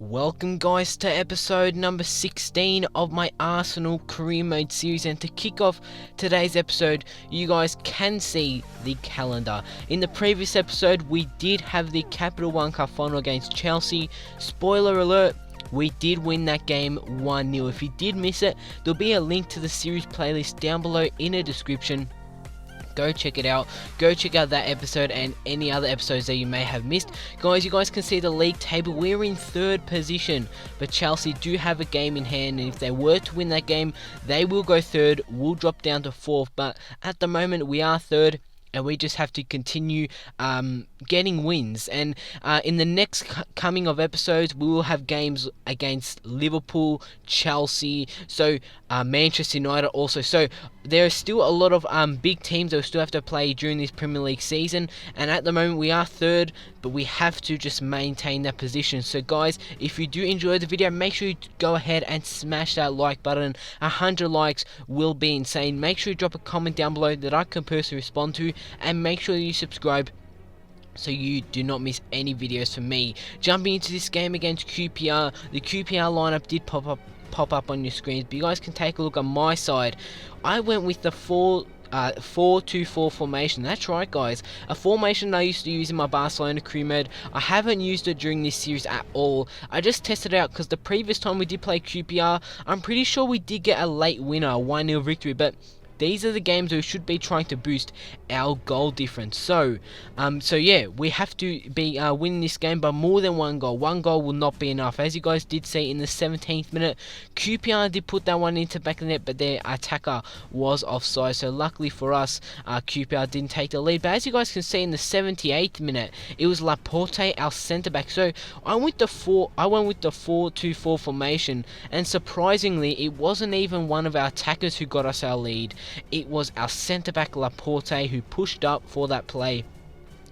Welcome guys to episode number 16 of my Arsenal career mode series, and to kick off today's episode you guys can see the calendar. In the previous episode we did have the Capital One Cup final against Chelsea. Spoiler alert, we did win that game 1-0. If you did miss it, there'll be a link to the series playlist down below in the description. Go check it out. Go check out that episode and any other episodes that you may have missed. Guys, you guys can see the league table. We're in third position, but Chelsea do have a game in hand, and if they were to win that game, they will go third. We'll drop down to fourth, but at the moment we are third, and we just have to continue getting wins. And in the next coming of episodes, we will have games against Liverpool, Chelsea, so Manchester United also. So there are still a lot of big teams that we still have to play during this Premier League season, and at the moment we are third, but we have to just maintain that position. So guys, if you do enjoy the video, make sure you go ahead and smash that like button. 100 likes will be insane. Make sure you drop a comment down below that I can personally respond to, and make sure you subscribe so you do not miss any videos from me. Jumping into this game against QPR, the QPR lineup did pop up on your screens, but you guys can take a look on my side. I went with the 4-2-4 formation. That's right guys, a formation I used to use in my Barcelona career mode. I haven't used it during this series at all. I just tested it out because the previous time we did play QPR, I'm pretty sure we did get a late winner, a 1-0 victory, but these are the games we should be trying to boost our goal difference. So yeah, we have to be winning this game by more than one goal. One goal will not be enough. As you guys did see in the 17th minute, QPR did put that one into back of the net, but their attacker was offside. So luckily for us, QPR didn't take the lead. But as you guys can see in the 78th minute, it was Laporte, our centre back. So I went with the 4-2-4 formation, and surprisingly, it wasn't even one of our attackers who got us our lead. It was our centre-back Laporte who pushed up for that play,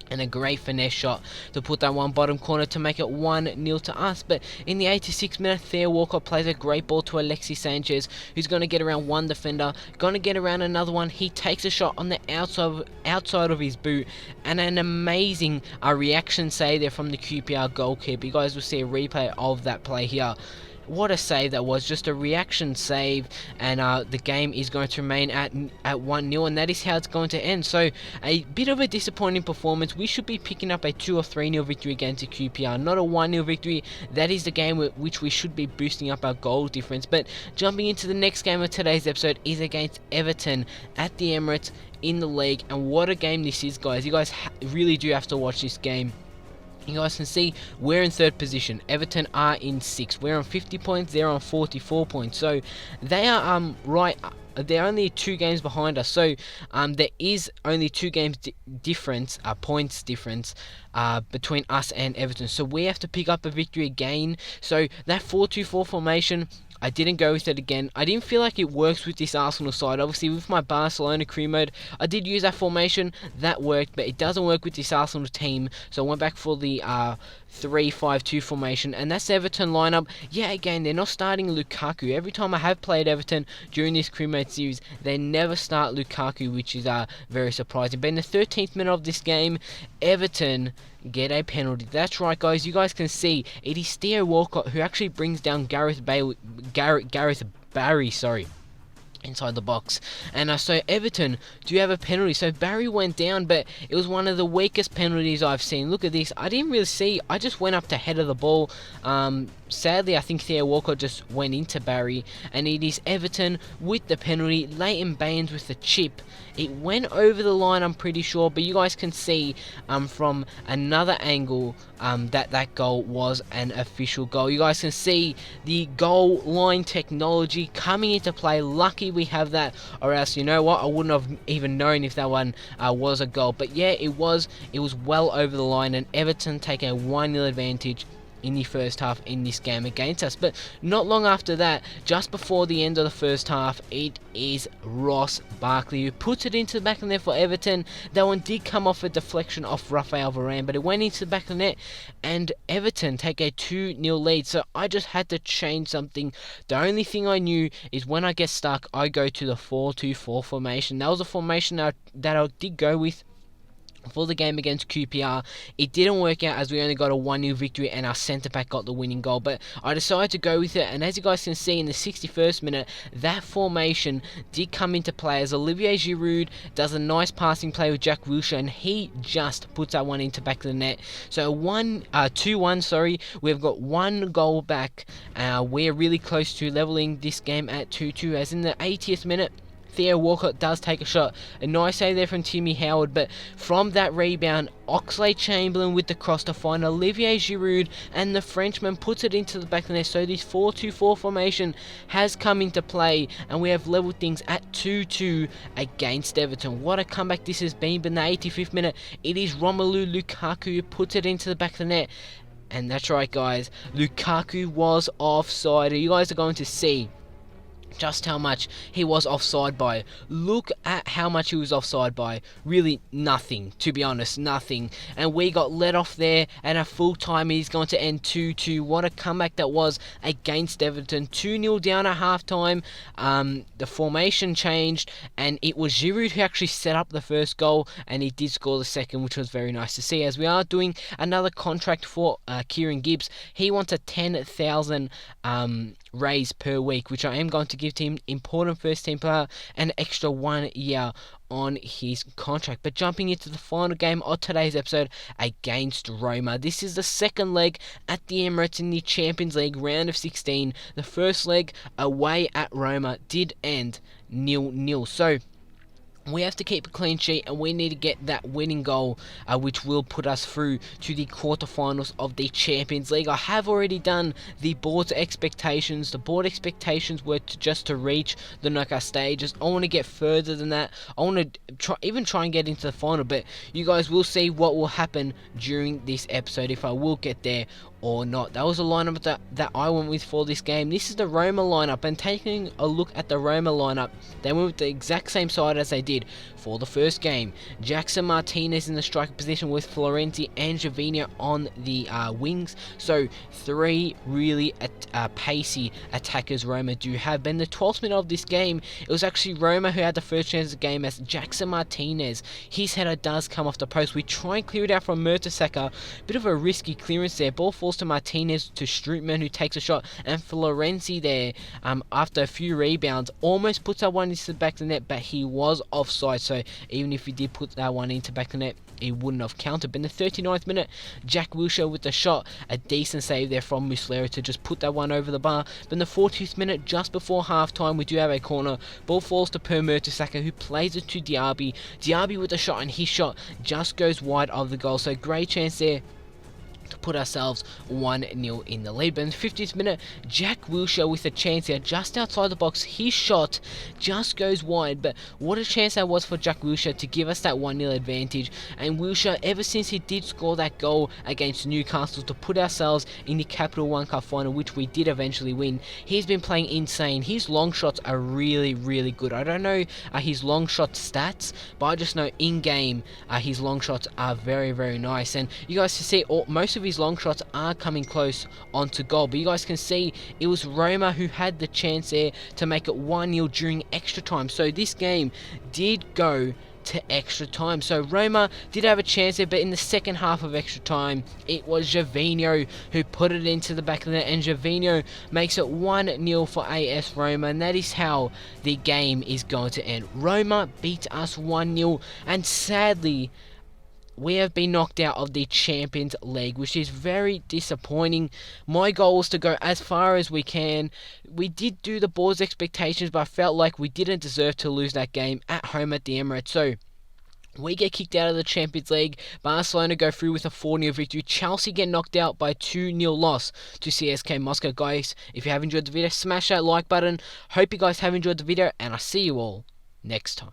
and a great finesse shot to put that one bottom corner to make it 1-0 to us. But in the 86th minute, Theo Walcott plays a great ball to Alexis Sanchez, who's going to get around one defender, going to get around another one. He takes a shot on the outside of his boot, and an amazing reaction save there from the QPR goalkeeper. You guys will see a replay of that play here. What a save that was, just a reaction save, and the game is going to remain at 1-0, and that is how it's going to end. So a bit of a disappointing performance. We should be picking up a 2 or 3-0 victory against the QPR, not a 1-0 victory. That is the game which we should be boosting up our goal difference. But jumping into the next game of today's episode is against Everton at the Emirates in the league, and what a game this is, guys. You guys really do have to watch this game. You guys can see we're in third position. Everton are in 6th. We're on 50 points. They're on 44 points. So they are right. They're only 2 games behind us. So there is only 2 games points difference between us and Everton. So we have to pick up a victory again. So that 4-2-4 formation, I didn't go with it again. I didn't feel like it works with this Arsenal side. Obviously, with my Barcelona career mode, I did use that formation. That worked, but it doesn't work with this Arsenal team. So I went back for the 3-5-2 formation, and that's the Everton lineup. Yeah, again, they're not starting Lukaku. Every time I have played Everton during this career mode series, they never start Lukaku, which is very surprising. But in the 13th minute of this game, Everton get a penalty. That's right, guys. You guys can see it is Theo Walcott who actually brings down Gareth Barry, inside the box. And so Everton do have a penalty. So Barry went down, but it was one of the weakest penalties I've seen. Look at this. I didn't really see. I just went up to head of the ball. Sadly, I think Theo Walcott just went into Barry, and it is Everton with the penalty. Leighton Baines with the chip. It went over the line, I'm pretty sure, but you guys can see from another angle that goal was an official goal. You guys can see the goal line technology coming into play. Lucky we have that, or else, you know what, I wouldn't have even known if that one was a goal. But yeah, it was well over the line, and Everton take a 1-0 advantage in the first half in this game against us. But not long after that, just before the end of the first half, it is Ross Barkley who puts it into the back of the net for Everton. That one did come off a deflection off Rafael Varane, but it went into the back of the net, and Everton take a 2-0 lead. So I just had to change something. The only thing I knew is when I get stuck, I go to the 4-2-4 formation. That was a formation that I did go with for the game against QPR. It didn't work out as we only got a 1-0 victory and our centre-back got the winning goal, but I decided to go with it, and as you guys can see in the 61st minute, that formation did come into play as Olivier Giroud does a nice passing play with Jack Wilshere, and he just puts that one into back of the net. So 2-1, we've got one goal back. We're really close to levelling this game at 2-2, as in the 80th minute, Theo Walcott does take a shot. A nice save there from Timmy Howard, but from that rebound, Oxlade-Chamberlain with the cross to find Olivier Giroud, and the Frenchman puts it into the back of the net. So this 4-2-4 formation has come into play, and we have levelled things at 2-2 against Everton. What a comeback this has been, but in the 85th minute, it is Romelu Lukaku who puts it into the back of the net. And that's right, guys, Lukaku was offside. You guys are going to see just how much he was offside by. Look at how much he was offside by. Really nothing, to be honest, nothing. And we got let off there, and a full time is going to end 2-2. What a comeback that was against Everton. 2-0 down at half time. The formation changed, and it was Giroud who actually set up the first goal, and he did score the second, which was very nice to see. As we are doing another contract for Kieran Gibbs, he wants a 10,000 raise per week, which I am going to give to him. Important first team player, and an extra 1 year on his contract. But jumping into the final game of today's episode against Roma. This is the second leg at the Emirates in the Champions League round of 16. The first leg away at Roma did end 0-0. So we have to keep a clean sheet, and we need to get that winning goal, which will put us through to the quarterfinals of the Champions League. I have already done the board's expectations. The board expectations were just to reach the knockout stages. I want to get further than that. I want to try and get into the final, but you guys will see what will happen during this episode, if I will get there or not. That was a lineup that I went with for this game. This is the Roma lineup, and taking a look at the Roma lineup, they went with the exact same side as they did for the first game. Jackson Martinez in the striker position with Florenzi and Javinha on the wings. So three really pacey attackers Roma do have. But in the 12th minute of this game, it was actually Roma who had the first chance of the game, as Jackson Martinez, his header does come off the post. We try and clear it out from Mertesacker. Bit of a risky clearance there. Ball falls to Martinez, to Strootman, who takes a shot, and Florenzi there, after a few rebounds, almost puts that one into the back of the net, but he was offside. So even if he did put that one into back of the net, he wouldn't have counted. But in the 39th minute, Jack Wilshere with the shot, a decent save there from Muslera to just put that one over the bar. But in the 40th minute, just before half time, we do have a corner. Ball falls to Per Mertesacker, who plays it to Diaby. Diaby with the shot, and his shot just goes wide of the goal. So great chance there to put ourselves 1-0 in the lead. But in the 50th minute, Jack Wilshere with a chance here just outside the box. His shot just goes wide, but what a chance that was for Jack Wilshere to give us that 1-0 advantage. And Wilshere, ever since he did score that goal against Newcastle to put ourselves in the Capital One Cup final, which we did eventually win, he's been playing insane. His long shots are really, really good. I don't know his long shot stats, but I just know in-game his long shots are very, very nice. And you guys can see most of his long shots are coming close onto goal, but you guys can see it was Roma who had the chance there to make it 1-0 during extra time. So this game did go to extra time. So Roma did have a chance there, but in the second half of extra time, it was Javinho who put it into the back of the net, and Javinho makes it 1-0 for AS Roma, and that is how the game is going to end. Roma beat us 1-0, and sadly, we have been knocked out of the Champions League, which is very disappointing. My goal was to go as far as we can. We did do the board's expectations, but I felt like we didn't deserve to lose that game at home at the Emirates. So we get kicked out of the Champions League. Barcelona go through with a 4-0 victory. Chelsea get knocked out by 2-0 loss to CSK Moscow. Guys, if you have enjoyed the video, smash that like button. Hope you guys have enjoyed the video, and I'll see you all next time.